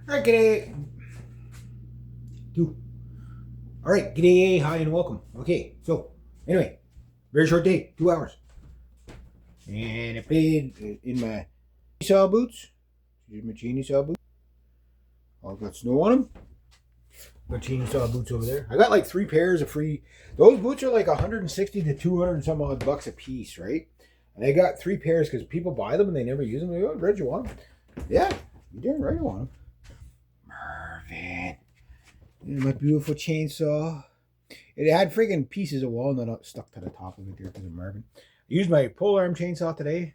All right, g'day. Two. All right, g'day, hi, and welcome. Okay, so anyway, very short day, 2 hours, and I played in my chainsaw boots. These are my chainsaw boots. All got snow on them. Got chainsaw boots over there. I got like 3 pairs of free. Those boots are like 160 to 200 and some odd bucks a piece, right? And I got 3 pairs because people buy them and they never use them. They go, Red, you want them? Yeah, you're darn right, I want them. Marvin. And my beautiful chainsaw. It had freaking pieces of walnut stuck to the top of it there because of Marvin. I used my pole arm chainsaw today.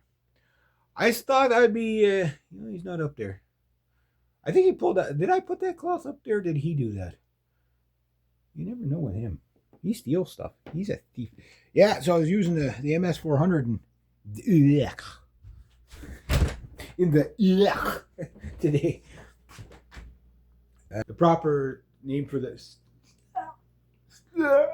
I thought I'd be, he's not up there. I think he pulled that. Did I put that cloth up there? Or did he do that? You never know with him. He steals stuff. He's a thief. Yeah, so I was using the MS400 and in the today. The proper name for this. Snow.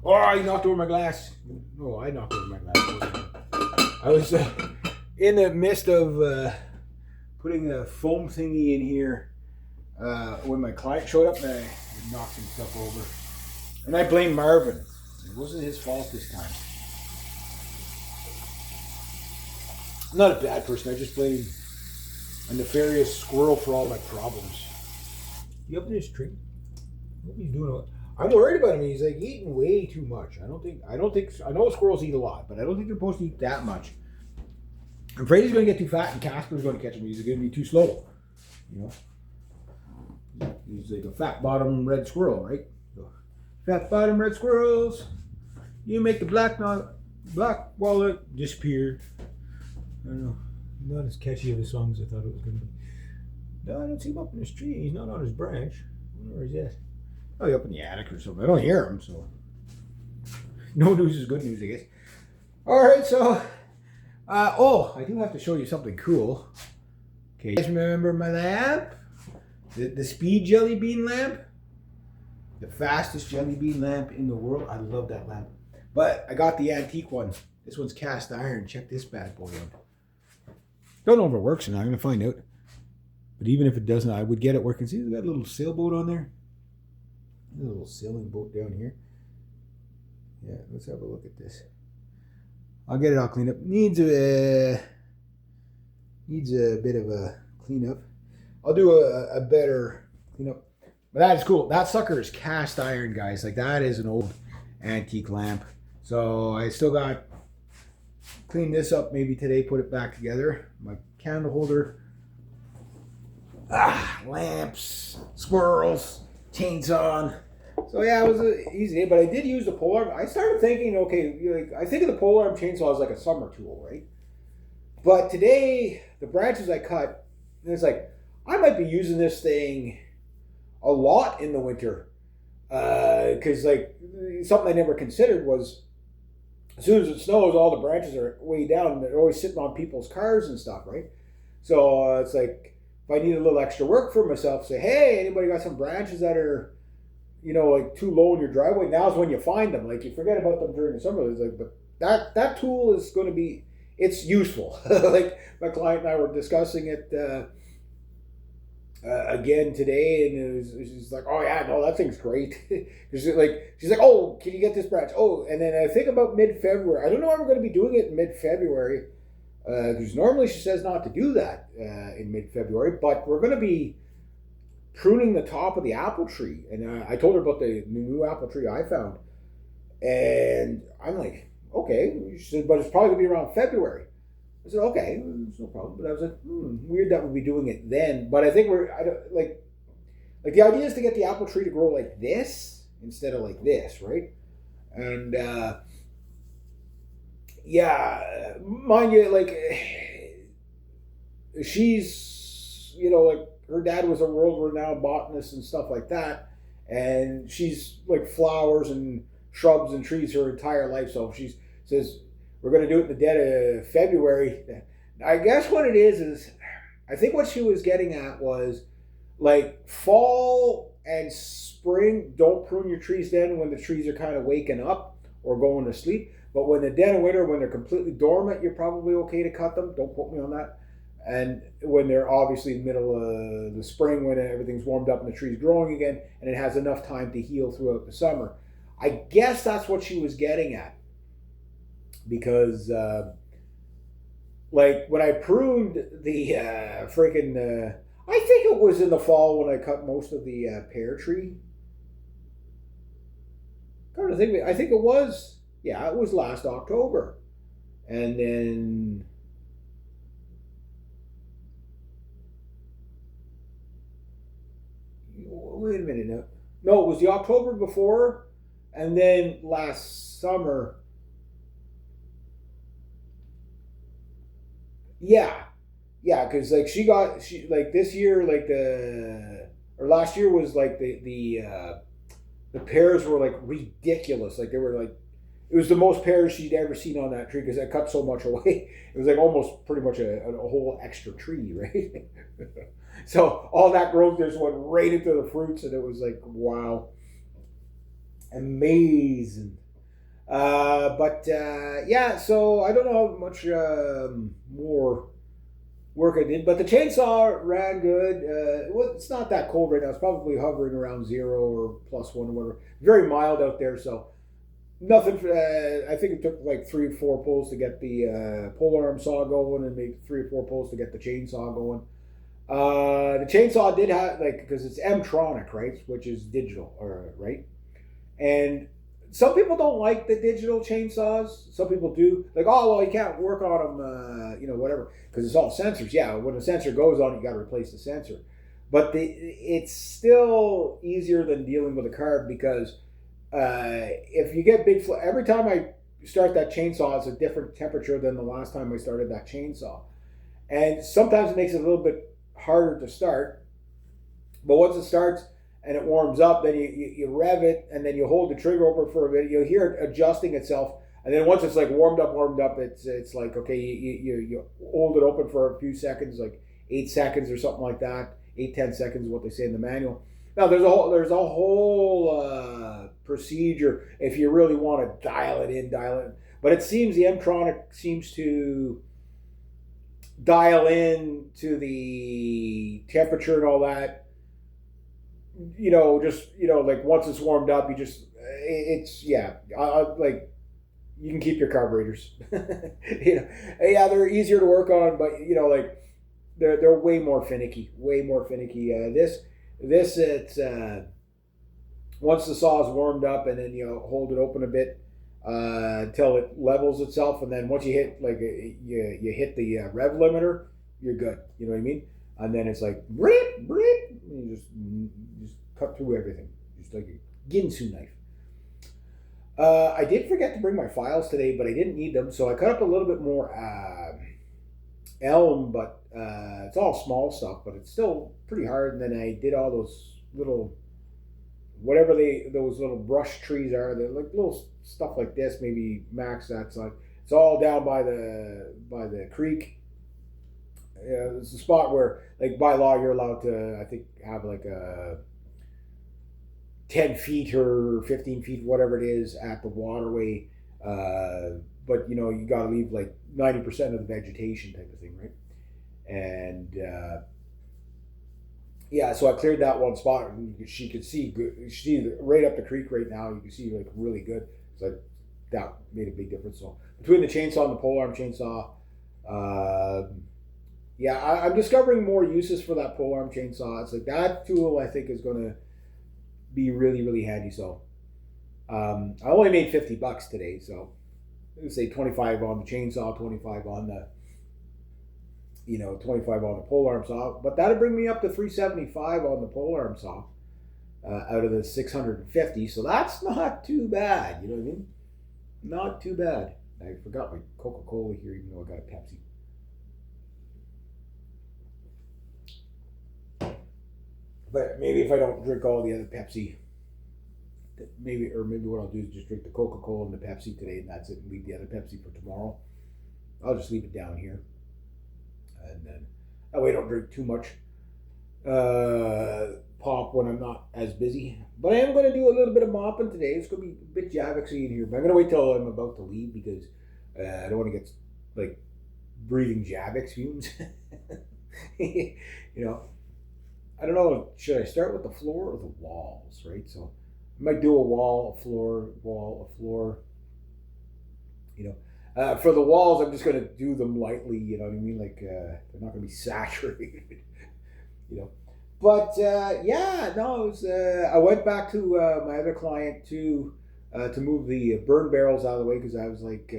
Oh, I knocked over my glass. No, I knocked over my glass. I was in the midst of putting a foam thingy in here when my client showed up and I knocked some stuff over. And I blame Marvin. It wasn't his fault this time. I'm not a bad person. I just blame a nefarious squirrel for all my problems. You up in this tree? What are you doing? I'm worried about him. He's like eating way too much. I know squirrels eat a lot, but I don't think they're supposed to eat that much. I'm afraid he's going to get too fat and Casper's going to catch him. He's going to be too slow. You know? He's like a fat bottom red squirrel, right? So, fat bottom red squirrels. You make the black wallet disappear. I don't know. Not as catchy of a song as I thought it was going to be. No, I don't see him up in this tree. He's not on his branch. I wonder where he's at. Oh, he's up in the attic or something. I don't hear him, so. No news is good news, I guess. Alright, so. I do have to show you something cool. Okay, you guys remember my lamp? The speed jelly bean lamp? The fastest jelly bean lamp in the world. I love that lamp. But I got the antique one. This one's cast iron. Check this bad boy out. Don't know if it works or not. I'm going to find out. But even if it doesn't, I would get it working. See, it's got a little sailboat on there. A little sailing boat down here. Yeah, let's have a look at this. I'll get it all cleaned up. Needs a bit of a cleanup. I'll do a better cleanup. But that is cool. That sucker is cast iron, guys. Like, that is an old antique lamp. So I still got clean this up maybe today, put it back together. My candle holder. Lamps, squirrels, chainsaw. So yeah, it was an easy day, but I did use the polearm. I started thinking, okay, like, I think of the polearm chainsaw as like a summer tool, right? But today, the branches I cut, and it's like, I might be using this thing a lot in the winter. Because like, something I never considered was, as soon as it snows, all the branches are way down, and they're always sitting on people's cars and stuff, right? So it's like, if I need a little extra work for myself, say, hey, anybody got some branches that are, like too low in your driveway? Now's when you find them. Like, you forget about them during the summer. It's like, but that tool is going to be, it's useful. Like, my client and I were discussing it again today, and she's like, oh yeah, no, that thing's great. she's like, oh, can you get this branch? Oh, and then I think about mid-February. I don't know if we're going to be doing it in mid-February, because normally she says not to do that in mid-February, but we're going to be pruning the top of the apple tree. And I told her about the new apple tree I found. And I'm like, okay. She said, but it's probably going to be around February. I said, okay, it's no problem. But I was like, weird that we'll be doing it then. But I think like the idea is to get the apple tree to grow like this instead of like this, right? And yeah, mind you, like, she's, like, her dad was a world-renowned botanist and stuff like that, and she's like flowers and shrubs and trees her entire life. So she says, we're going to do it in the dead of February. I guess what it is I think what she was getting at was, like, fall and spring, don't prune your trees then when the trees are kind of waking up or going to sleep. But when the dead of winter, when they're completely dormant, you're probably okay to cut them. Don't quote me on that. And when they're obviously in the middle of the spring, when everything's warmed up and the tree's growing again, and it has enough time to heal throughout the summer. I guess that's what she was getting at. Because, like, when I pruned the I think it was in the fall when I cut most of the pear tree. I think it was, yeah, it was last October. And then, wait a minute now. No, it was the October before, and then last summer. Yeah, yeah, because like she like this year, like the or last year was like the pears were like ridiculous. Like they were like it was the most pears she'd ever seen on that tree because I cut so much away. It was like almost pretty much a whole extra tree, right? So all that growth just went right into the fruits, and it was like wow, amazing. But yeah, so I don't know how much more work I did, but the chainsaw ran good. Well, it's not that cold right now. It's probably hovering around 0 or +1 or whatever. Very mild out there, so nothing. I think it took like 3 or 4 pulls to get the pole arm saw going, and maybe 3 or 4 pulls to get the chainsaw going. The chainsaw did have like because it's M-tronic, right, which is digital, right, and some people don't like the digital chainsaws. Some people do. Like, oh, well, you can't work on them, whatever, because it's all sensors. Yeah, when the sensor goes on, you got to replace the sensor. But it's still easier than dealing with a carb because if you get big, every time I start that chainsaw, it's a different temperature than the last time I started that chainsaw. And sometimes it makes it a little bit harder to start. But once it starts, and it warms up, then you rev it, and then you hold the trigger open for a bit. You'll hear it adjusting itself, and then once it's like warmed up, it's like okay, you hold it open for a few seconds, like 8 seconds or something like that. 8-10 seconds is what they say in the manual. Now there's a whole procedure if you really want to dial it in. But it seems the M-tronic seems to dial in to the temperature and all that. Like once it's warmed up, it's yeah. Like you can keep your carburetors. Yeah, they're easier to work on, but like they're way more finicky. This it's once the saw is warmed up, and then you hold it open a bit until it levels itself, and then once you hit like you hit the rev limiter, you're good. You know what I mean? And then it's like, you just cut through everything, just like a Ginsu knife. I did forget to bring my files today, but I didn't need them, so I cut up a little bit more elm, but it's all small stuff, but it's still pretty hard. And then I did all those little, those little brush trees are. They're like little stuff like this, maybe max that size. It's all down by the creek. It's a spot where, like, by law, you're allowed to, I think, have like a 10 feet or 15 feet, whatever it is, at the waterway. But you got to leave like 90% of the vegetation type of thing, right? And yeah, so I cleared that one spot, and she could see good. She see right up the creek right now. You can see like really good. So that made a big difference. So between the chainsaw and the polearm chainsaw, yeah, I'm discovering more uses for that polearm chainsaw. It's like that tool I think is going to be really, really handy. So I only made $50 today, so let's say 25 on the chainsaw, 25 on the 25 on the polearm saw. But that'd bring me up to 375 on the polearm saw out of the 650. So that's not too bad. You know what I mean? Not too bad. I forgot my Coca-Cola here, even though I got a Pepsi. But maybe if I don't drink all the other Pepsi, maybe what I'll do is just drink the Coca-Cola and the Pepsi today, and that's it, and leave the other Pepsi for tomorrow. I'll just leave it down here, and then that way I don't drink too much. pop when I'm not as busy. But I am going to do a little bit of mopping today. It's going to be a bit Javixy in here, but I'm going to wait till I'm about to leave because I don't want to get like breathing Javix fumes. you know, I don't know. Should I start with the floor or the walls? Right. So I might do a wall, a floor, wall, a floor. For the walls, I'm just going to do them lightly. You know what I mean? Like they're not going to be saturated. you know. But yeah, no, it was, I went back to my other client to move the burn barrels out of the way because I was like,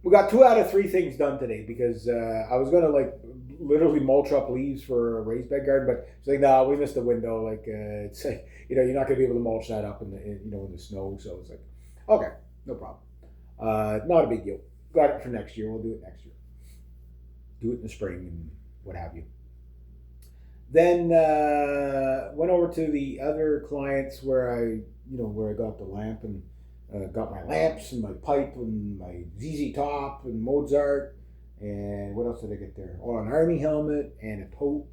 we got 2 out of 3 things done today because I was gonna like literally mulch up leaves for a raised bed garden, but it's like, no, we missed the window. Like it's like, you're not gonna be able to mulch that up in the snow. So it's like, okay, no problem. Not a big deal. Got it for next year. We'll do it next year. Do it in the spring and what have you. Then went over to the other clients where I got the lamp and got my lamps and my pipe and my ZZ Top and Mozart and what else did I get there? Oh, an army helmet and a tote.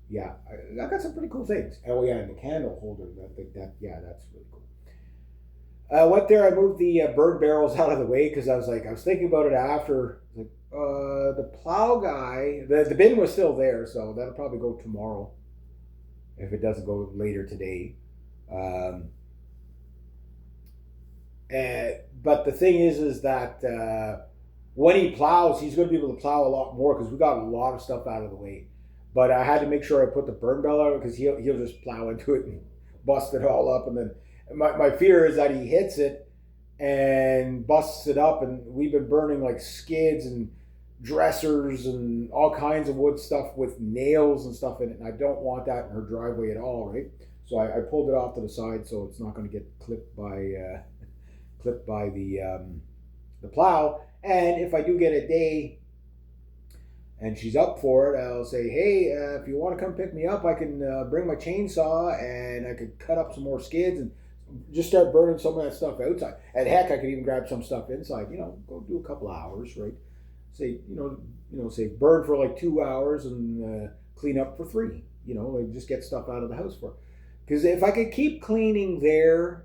Yeah, I got some pretty cool things. Oh yeah, and the candle holder. That's really cool. I went there. I moved the burn barrels out of the way because I was thinking about it after. Like, the plow guy, the bin was still there, so that'll probably go tomorrow if it doesn't go later today. But the thing is that when he plows, he's going to be able to plow a lot more because we got a lot of stuff out of the way. But I had to make sure I put the burn barrel out because he'll just plow into it and bust it all up. And then my fear is that he hits it and busts it up. And we've been burning like skids and dressers and all kinds of wood stuff with nails and stuff in it. And I don't want that in her driveway at all, right? So I pulled it off to the side so it's not going to get clipped by the plow. And if I do get a day and she's up for it, I'll say, hey, if you want to come pick me up, I can bring my chainsaw and I could cut up some more skids and just start burning some of that stuff outside. And heck, I could even grab some stuff inside. Go do a couple hours, right? Say, say burn for like 2 hours and clean up for 3. Like just get stuff out of the house for. Because if I could keep cleaning there,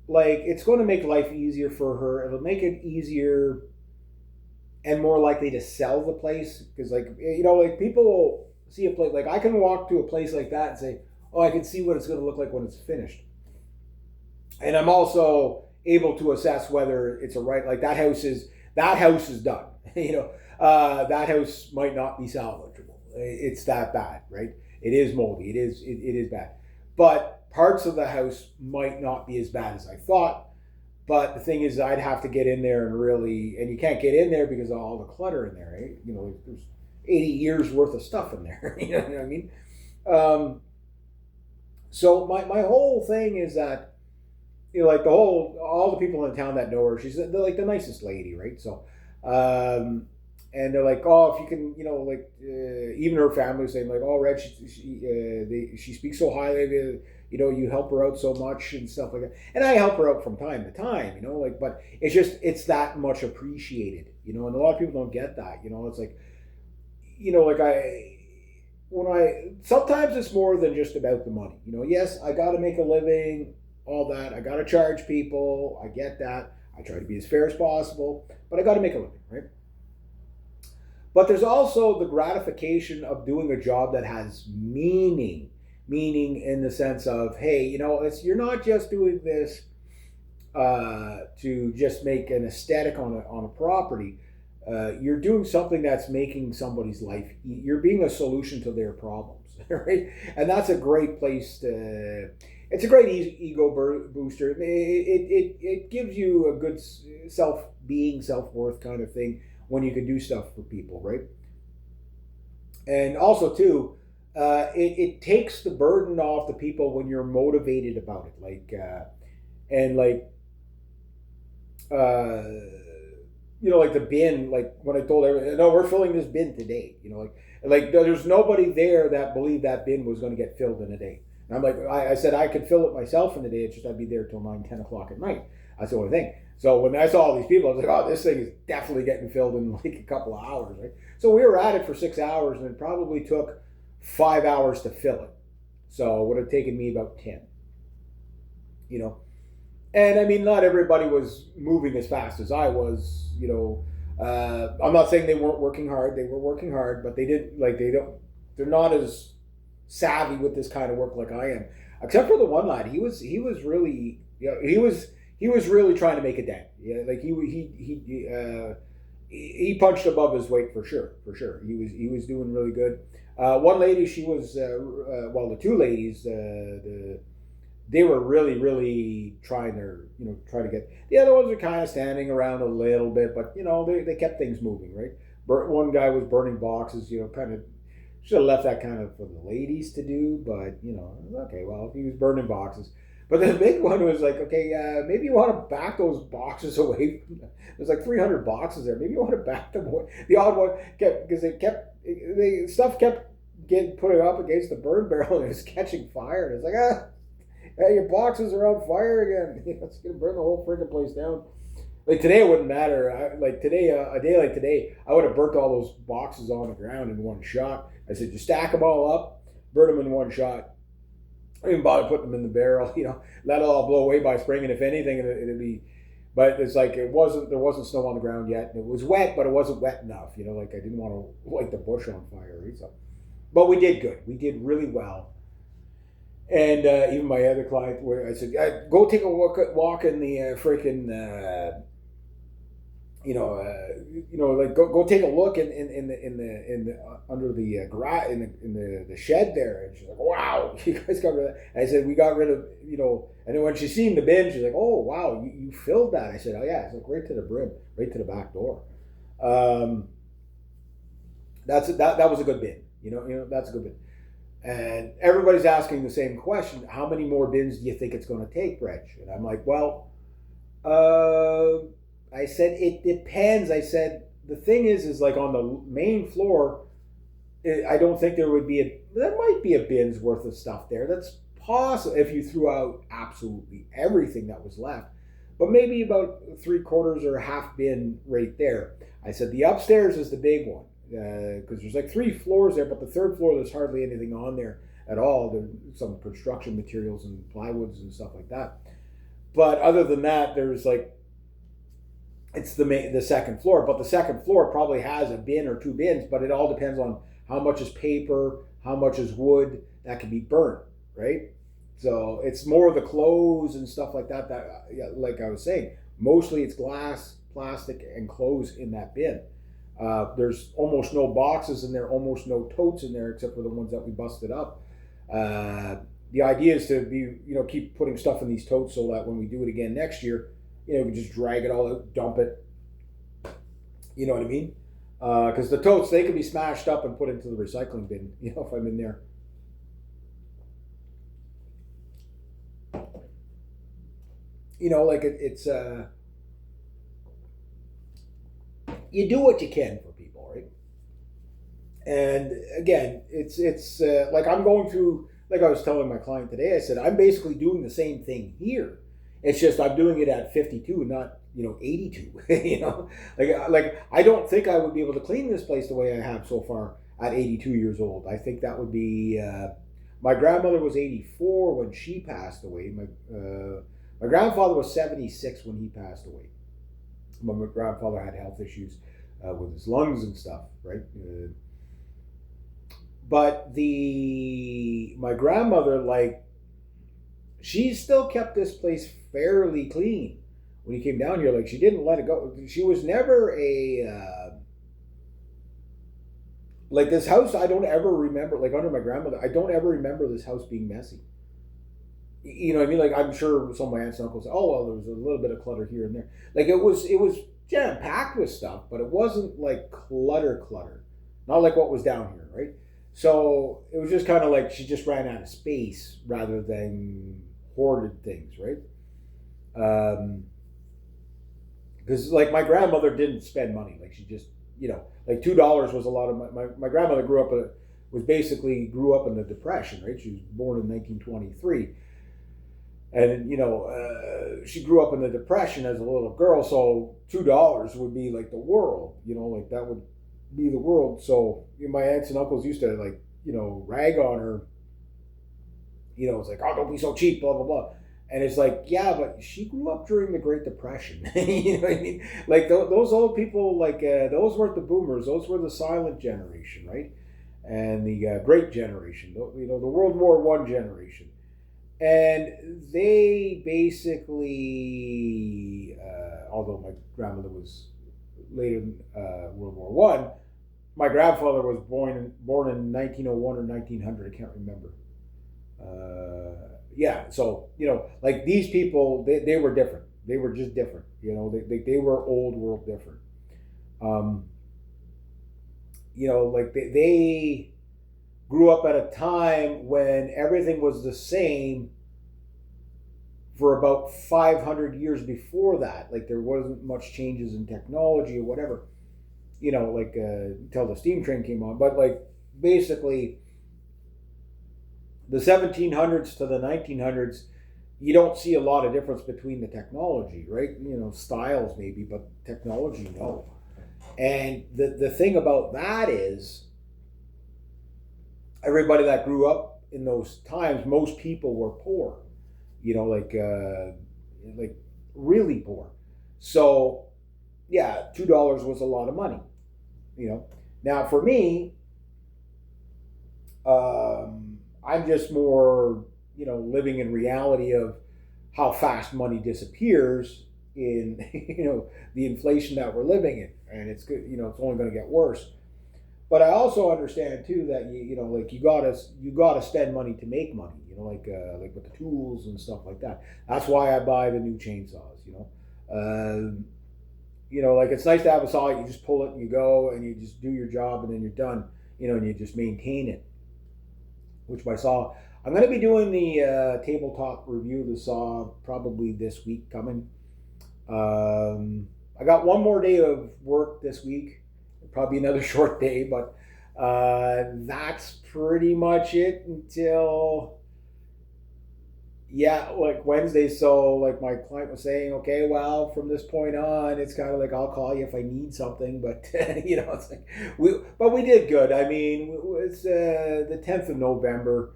like it's going to make life easier for her. It'll make it easier and more likely to sell the place because like people will see a place like I can walk to a place like that and say, oh, I can see what it's going to look like when it's finished. And I'm also able to assess whether it's like that house is done. That house might not be salvageable. It's that bad, right? It is moldy. It is bad. But parts of the house might not be as bad as I thought. But the thing is, I'd have to get in there and you can't get in there because of all the clutter in there, right? There's 80 years worth of stuff in there. You know what I mean? So my whole thing is that, like all the people in town that know her, they're like the nicest lady, right? So, and they're like, oh, if you can, even her family was saying like, oh, Red, she speaks so highly of you, you help her out so much and stuff like that. And I help her out from time to time, but it's that much appreciated, and a lot of people don't get that, it's like, sometimes it's more than just about the money, yes, I got to make a living, all that. I got to charge people. I get that. I try to be as fair as possible, but I got to make a living, right? But there's also the gratification of doing a job that has meaning in the sense of, hey, you're not just doing this to just make an aesthetic on a property. You're doing something that's making somebody's life. You're being a solution to their problems, right? And that's a great place to. It's a great ego booster. It gives you a good self-worth kind of thing when you can do stuff for people, right? And also too, it takes the burden off the people when you're motivated about it. Like the bin. Like when I told everyone, no, we're filling this bin today. Like there's nobody there that believed that bin was going to get filled in a day. And I'm like, I said I could fill it myself in the day. It's just I'd be there till 9, 10 o'clock at night. That's the only thing. So when I saw all these people, I was like, oh, this thing is definitely getting filled in like a couple of hours, right? So we were at it for 6 hours, and it probably took 5 hours to fill it. So it would have taken me about 10, you know. And I mean, not everybody was moving as fast as I was, you know. I'm not saying they weren't working hard. They were working hard, but they're not as savvy with this kind of work like I am. Except for the one lad, he was really, you know, he was really trying to make a dent. Yeah, like he punched above his weight for sure. He was doing really good. One lady, she was well, the two ladies, they were really trying to get. The other ones were kind of standing around a little bit, but you know, they kept things moving, right? One guy was burning boxes, you know, kind of should have left that kind of for the ladies to do, but you know, okay, well, he was burning boxes. But the big one was like, okay, maybe you want to back those boxes away. There's like 300 boxes there. Maybe you want to back them away. The odd one kept, because stuff kept getting put up against the burn barrel and it was catching fire. And it's like, hey, your boxes are on fire again. You know, it's gonna burn the whole freaking place down. Like today, it wouldn't matter. A day like today, I would have burnt all those boxes on the ground in one shot. I said, just stack them all up, burn them in one shot. I didn't bother putting them in the barrel, you know, let it all blow away by spring, and if anything, it'd be. But it's like there wasn't snow on the ground yet. It was wet, but it wasn't wet enough, you know. Like I didn't want to light the bush on fire, right? So, but we did good. We did really well. And even my other client, where I said, go take a walk in the freaking, like go take a look in the under the garage in the shed there. And she's like, wow, you guys got rid of that. And I said, we got rid of, you know. And then when she seen the bin, she's like, oh wow, you filled that. I said, oh yeah, it's like right to the brim, right to the back door. That was a good bin. You know that's a good bin. And everybody's asking the same question: how many more bins do you think it's going to take, Reg? And I'm like, well, I said it depends. I said the thing is like on the main floor, I don't think there might be a bin's worth of stuff there. That's possible if you threw out absolutely everything that was left, but maybe about 3/4 or a half bin right there. I said the upstairs is the big one. Because there's like 3 floors there, but the 3rd floor there's hardly anything on there at all. There's some construction materials and plywoods and stuff like that. But other than that, there's like it's the 2nd floor. But the 2nd floor probably has a bin or 2 bins, but it all depends on how much is paper, how much is wood that can be burnt, right? So it's more of the clothes and stuff like that. Like I was saying, mostly it's glass, plastic, and clothes in that bin. There's almost no boxes in there, almost no totes in there, except for the ones that we busted up. The idea is to keep putting stuff in these totes so that when we do it again next year, you know, we just drag it all out, dump it. You know what I mean? Because the totes, they can be smashed up and put into the recycling bin, you know, if I'm in there. You know, like it's you do what you can for people, right? And again, it's like I'm going through, like I was telling my client today, I said, I'm basically doing the same thing here. It's just I'm doing it at 52 and not, 82, you know? Like I don't think I would be able to clean this place the way I have so far at 82 years old. I think that would be, my grandmother was 84 when she passed away. My grandfather was 76 when he passed away. My grandfather had health issues with his lungs and stuff, right? But my grandmother, like, she still kept this place fairly clean when he came down here. Like, she didn't let it go. She was never like this house. I don't ever remember, like under my grandmother, I don't ever remember this house being messy. You know what I mean? Like, I'm sure some of my aunts and uncles say, oh, well, there was a little bit of clutter here and there. Like, it was jam-packed with stuff, but it wasn't like clutter. Not like what was down here, right? So it was just kind of like she just ran out of space rather than hoarded things, right? Because like my grandmother didn't spend money. Like she just, like $2 was a lot of my grandmother grew up in the Depression, right? She was born in 1923. And she grew up in the Depression as a little girl, so $2 would be like the world. Like that would be the world. So my aunts and uncles used to like rag on her. It's like, oh, don't be so cheap, blah blah blah. And it's like, yeah, but she grew up during the Great Depression. You know what I mean? Like those old people, like those weren't the boomers; those were the silent generation, right? And the Great Generation, the World War One generation. And they basically, although my grandmother was later in World War One, my grandfather was born in 1901 or 1900. I can't remember. Yeah, so like these people, they were different. They were just different. They were old world different. Um, like they grew up at a time when everything was the same for about 500 years before that. Like there wasn't much changes in technology or whatever, like until the steam train came on. But like basically the 1700s to the 1900s, you don't see a lot of difference between the technology, right? Styles maybe, but technology, no. And the thing about that is everybody that grew up in those times, most people were poor, like really poor. So yeah, $2 was a lot of money. Now for me, I'm just more living in reality of how fast money disappears in the inflation that we're living in, and it's good. It's only going to get worse. But I also understand too that like you gotta spend money to make money. Like with the tools and stuff like that. That's why I buy the new chainsaws. Like it's nice to have a saw. You just pull it and you go and you just do your job and then you're done. And you just maintain it. Which my saw, I'm going to be doing the tabletop review of the saw probably this week coming. I got one more day of work this week. Probably another short day, but that's pretty much it until like Wednesday. So like my client was saying, okay, well, from this point on, it's kind of like I'll call you if I need something. But it's like we did good. I mean, it's the 10th of November,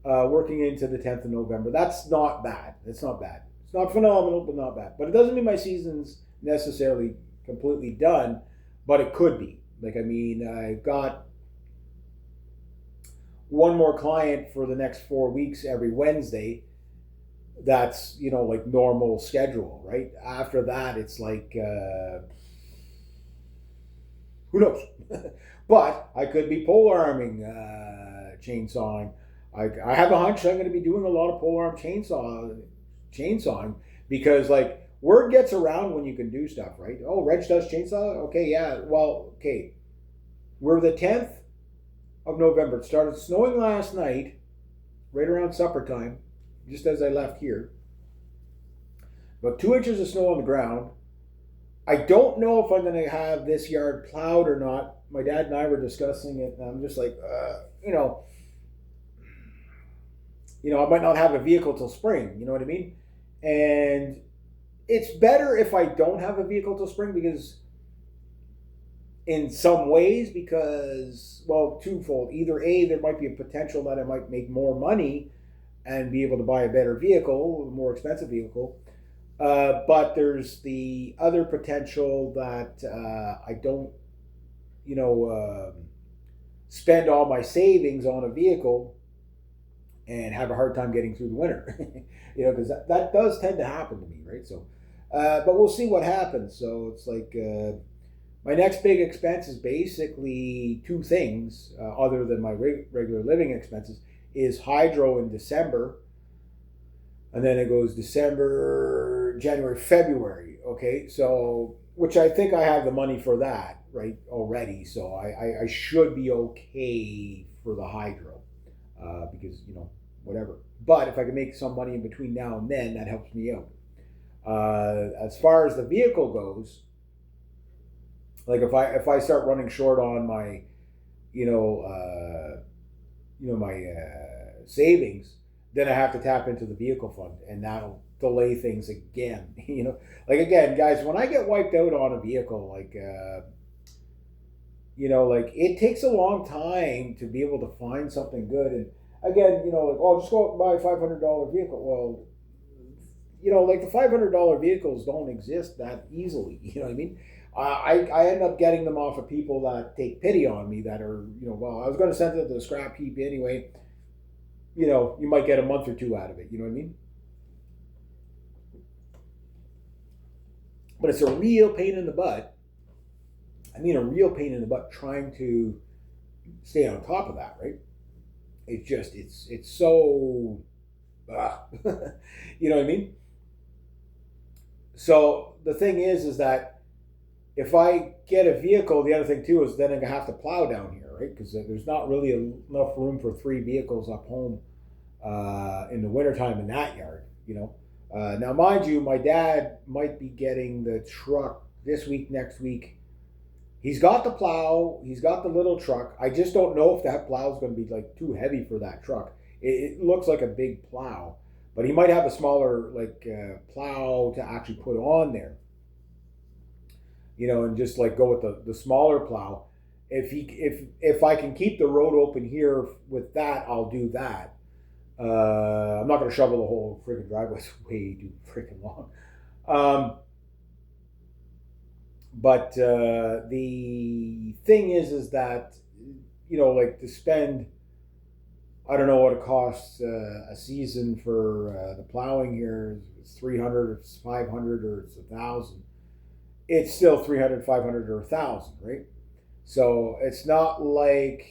working into the 10th of November. That's not bad. It's not bad. It's not phenomenal, but not bad. But it doesn't mean my season's necessarily completely done, but it could be. Like, I mean, I've got one more client for the next 4 weeks every Wednesday. That's, like normal schedule, right? After that, it's like, who knows? But I could be polearming, chainsawing. I have a hunch I'm going to be doing a lot of polearm chainsawing because, like, word gets around when you can do stuff, right? Oh, Reg does chainsaw? Okay, yeah. Well, okay. We're the 10th of November. It started snowing last night, right around supper time, just as I left here. About 2 inches of snow on the ground. I don't know if I'm going to have this yard plowed or not. My dad and I were discussing it, and I'm just like, I might not have a vehicle till spring. You know what I mean? And it's better if I don't have a vehicle till spring because in some ways well, twofold. Either A, there might be a potential that I might make more money and be able to buy a better vehicle, a more expensive vehicle. But there's the other potential that I don't, spend all my savings on a vehicle and have a hard time getting through the winter. Because that does tend to happen to me, right? So, but we'll see what happens. So it's like my next big expense is basically two things, other than my regular living expenses, is hydro in December. And then it goes December, January, February. Okay, so which I think I have the money for that right already. So I should be okay for the hydro because whatever. But if I can make some money in between now and then, that helps me out. As far as the vehicle goes, like if I start running short on my my savings, then I have to tap into the vehicle fund, and that'll delay things again. Like again, guys, when I get wiped out on a vehicle, like like it takes a long time to be able to find something good. And again, like, oh, just go out and buy a $500 vehicle. Well, like the $500 vehicles don't exist that easily. You know what I mean? I end up getting them off of people that take pity on me, that are, well, I was going to send it to the scrap heap anyway. You might get a month or two out of it. You know what I mean? But it's a real pain in the butt. I mean, a real pain in the butt trying to stay on top of that, right? It's so, you know what I mean? So the thing is that if I get a vehicle, the other thing too is then I have to plow down here, right? Because there's not really enough room for 3 vehicles up home in the wintertime in that yard, Now, mind you, my dad might be getting the truck this week, next week. He's got the plow. He's got the little truck. I just don't know if that plow is going to be like too heavy for that truck. It looks like a big plow, but he might have a smaller plow to actually put on there. And just like go with the smaller plow. If I can keep the road open here with that, I'll do that. I'm not going to shovel the whole freaking driveway. It's way too freaking long. But the thing is that, to spend, I don't know what it costs a season for the plowing here. It's 300 or it's 500 or it's 1,000. It's still 300, 500 or 1,000, right? So it's not like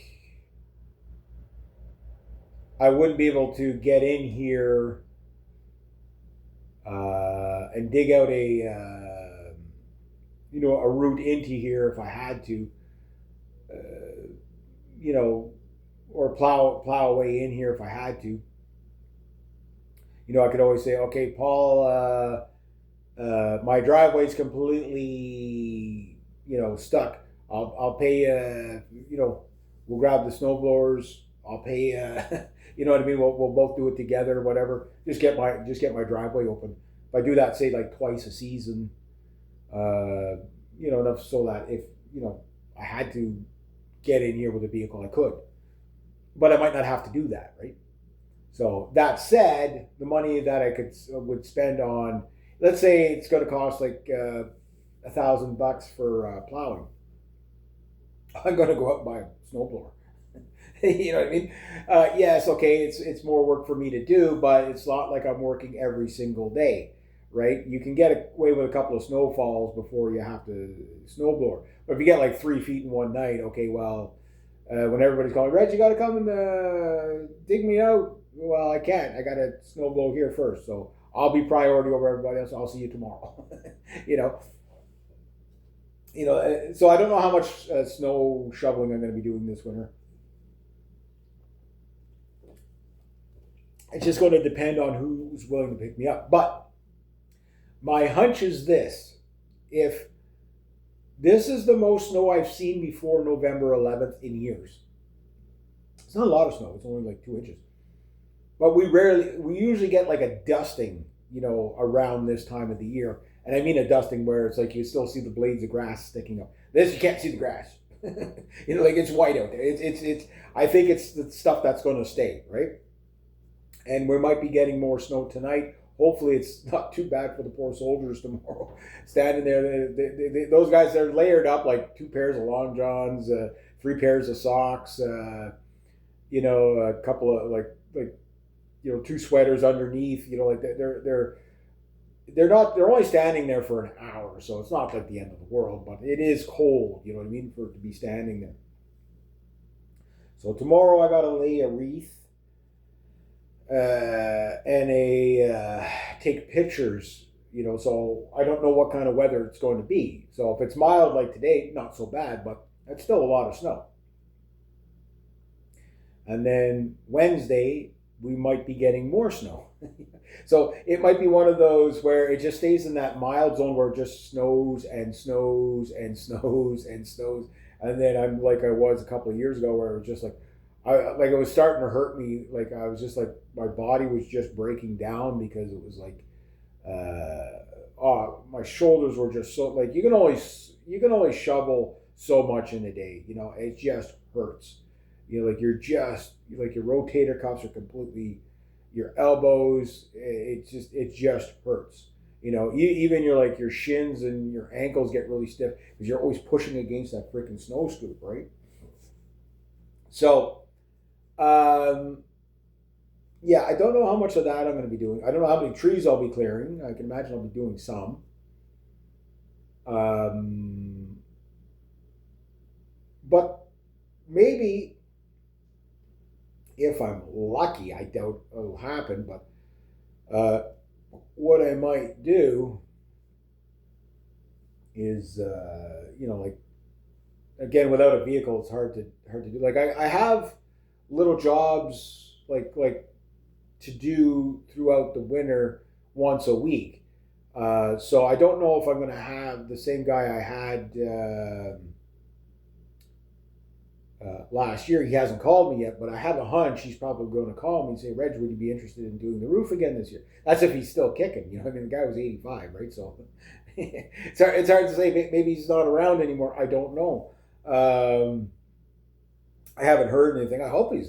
I wouldn't be able to get in here and dig out a route into here if I had to, or plow a way in here if I had to. I could always say, okay, Paul, my driveway's completely, stuck. I'll pay, we'll grab the snow blowers. I'll pay, you know what I mean? We'll both do it together or whatever. Just get my driveway open. If I do that, say like twice a season, enough so that if, I had to get in here with a vehicle, I could. But I might not have to do that, right? So that said, the money that I would spend on, let's say it's going to cost like $1,000 for plowing. I'm going to go out and buy a snowblower. You know what I mean? Yes, okay, it's more work for me to do, but it's not like I'm working every single day, right? You can get away with a couple of snowfalls before you have to snowblower. But if you get like 3 feet in one night, okay, well, when everybody's calling, Reg, you got to come and dig me out. Well, I can't. I got to snowblow here first, so I'll be priority over everybody else. I'll see you tomorrow. So I don't know how much snow shoveling I'm going to be doing this winter. It's just going to depend on who's willing to pick me up. But my hunch is this. If this is the most snow I've seen before November 11th in years. It's not a lot of snow. It's only like 2 inches. But we usually get like a dusting, around this time of the year. And I mean a dusting where it's like you still see the blades of grass sticking up. This, you can't see the grass. Like it's white out there. It's I think it's the stuff that's going to stay, right? And we might be getting more snow tonight. Hopefully it's not too bad for the poor soldiers tomorrow. Standing there, those guys, they're layered up like 2 pairs of long johns, 3 pairs of socks, a couple of like 2 sweaters underneath. They're only standing there for an hour, so it's not like the end of the world, but it is cold. You know what I mean, for it to be standing there. So tomorrow I got to lay a wreath. And take pictures, so I don't know what kind of weather it's going to be. So if it's mild like today, not so bad, but that's still a lot of snow. And then Wednesday, we might be getting more snow. So it might be one of those where it just stays in that mild zone where it just snows and snows and snows and snows. And then I'm like I was a couple of years ago where it was just like, like it was starting to hurt me. Like I was just like my body was just breaking down because it was like, oh, my shoulders were just so like you can only shovel so much in a day. You know, it just hurts. You know, like you're just like your rotator cuffs are completely, your elbows. It just hurts. You know, even your like your shins and your ankles get really stiff because you're always pushing against that freaking snow scoop, right? So, um, yeah, I don't know how much of that I'm going to be doing. I don't know how many trees I'll be clearing. I can imagine I'll be doing some. Um, but maybe if I'm lucky, I doubt it'll happen. But what I might do is, you know, like again, without a vehicle, it's hard to do. Like I have little jobs like to do throughout the winter once a week. So I don't know if I'm going to have the same guy I had last year. He hasn't called me yet, but I have a hunch he's probably going to call me and say, "Reg, would you be interested in doing the roof again this year?" That's if he's still kicking. You know, I mean, the guy was 85, right? So it's hard to say. Maybe he's not around anymore. I don't know. I haven't heard anything. I hope he's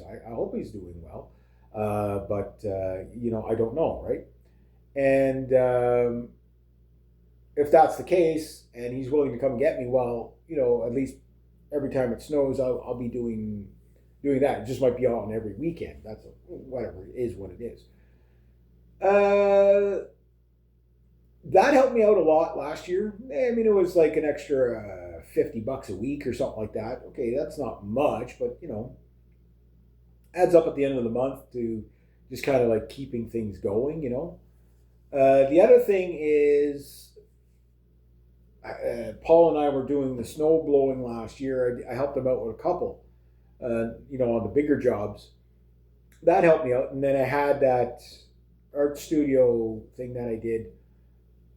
doing well. But you know, I don't know, right? And if that's the case, and he's willing to come get me, well, you know, at least every time it snows, I'll be doing that. It just might be on every weekend. That's whatever it is, what it is. That helped me out a lot last year. I mean, it was like an extra $50 a week or something like that. Okay, that's not much, but you know, adds up at the end of the month to just kind of like keeping things going, you know. The other thing is, Paul and I were doing the snow blowing last year. I helped him out with a couple, you know, on the bigger jobs. That helped me out. And then I had that art studio thing that I did,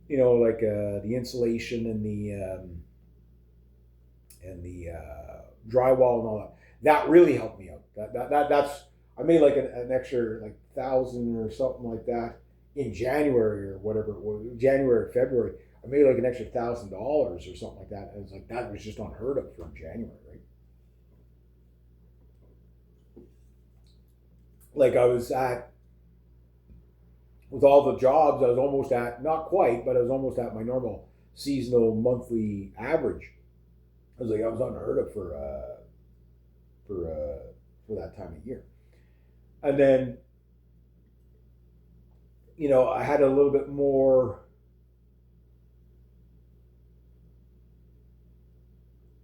you know, like the insulation and the drywall and all that. That really helped me out. That's I made like an extra like 1,000 or something like that in January or whatever it was, January or February. I made like an extra $1,000 or something like that. And it's like that was just unheard of for January, right? Like I was at with all the jobs, I was almost at not quite, but I was almost at my normal seasonal monthly average. I was unheard of for that time of year. And then, you know, I had a little bit more.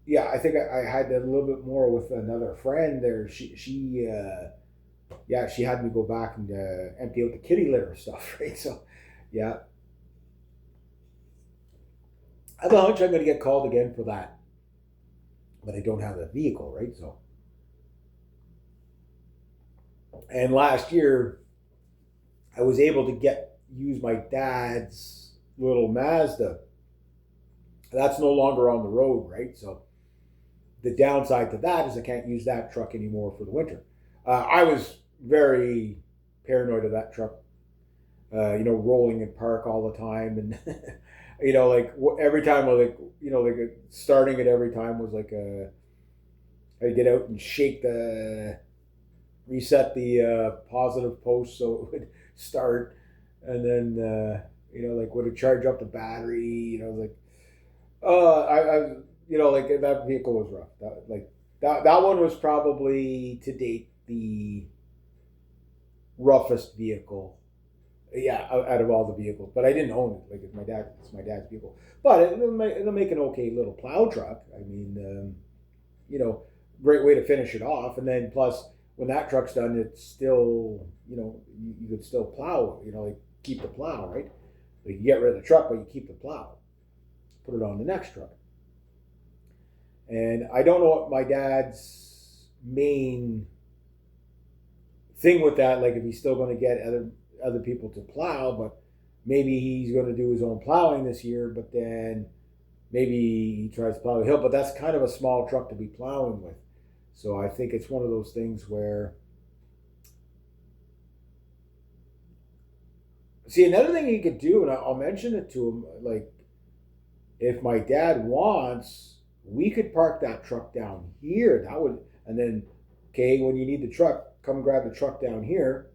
Yeah, I think I had a little bit more with another friend there. Yeah, she had me go back and empty out the kitty litter stuff, right? So, yeah, I have a hunch I'm going to get called again for that, but I don't have a vehicle, right? So, and last year I was able to use my dad's little Mazda. That's no longer on the road, right? So the downside to that is I can't use that truck anymore for the winter. I was very paranoid of that truck, you know, rolling in park all the time, and you know, like every time, like you know, like starting it every time was like I'd get out and reset the positive post so it would start, and then you know, like would it charge up the battery, you know, like I you know, like that vehicle was rough. That one was probably to date the roughest vehicle, yeah, out of all the vehicles. But I didn't own it. Like it's my dad's vehicle. But it'll make an okay little plow truck. I mean, you know, great way to finish it off. And then plus, when that truck's done, it's still, you know, you could still plow. You know, like keep the plow, right? Like you get rid of the truck, but you keep the plow. Put it on the next truck. And I don't know what my dad's main thing with that, like if he's still going to get other people to plow, but maybe he's going to do his own plowing this year, but then maybe he tries to plow the hill, but that's kind of a small truck to be plowing with. So I think it's one of those things where, see, another thing he could do, and I'll mention it to him, like, if my dad wants, we could park that truck down here. That would, and then, okay, when you need the truck, come grab the truck down here,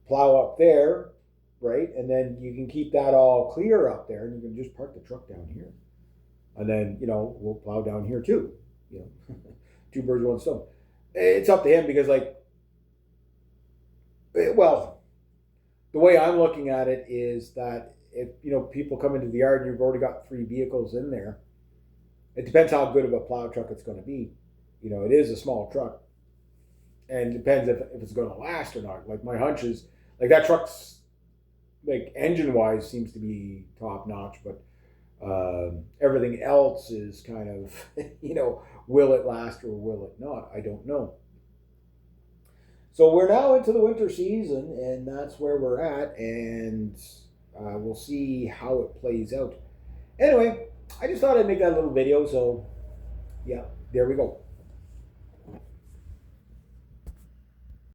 plow up there, right? And then you can keep that all clear up there, and you can just park the truck down here. And then, we'll plow down here too. Two birds, one stone. It's up to him because, like, well, the way I'm looking at it is that if, people come into the yard and you've already got 3 vehicles in there, it depends how good of a plow truck it's going to be. It is a small truck. And it depends if it's going to last or not. Like, my hunch is, like, that truck's, like, engine-wise seems to be top-notch, but everything else is kind of, will it last or will it not? I don't know. So we're now into the winter season, and that's where we're at, and we'll see how it plays out. Anyway, I just thought I'd make that little video, so yeah, there we go.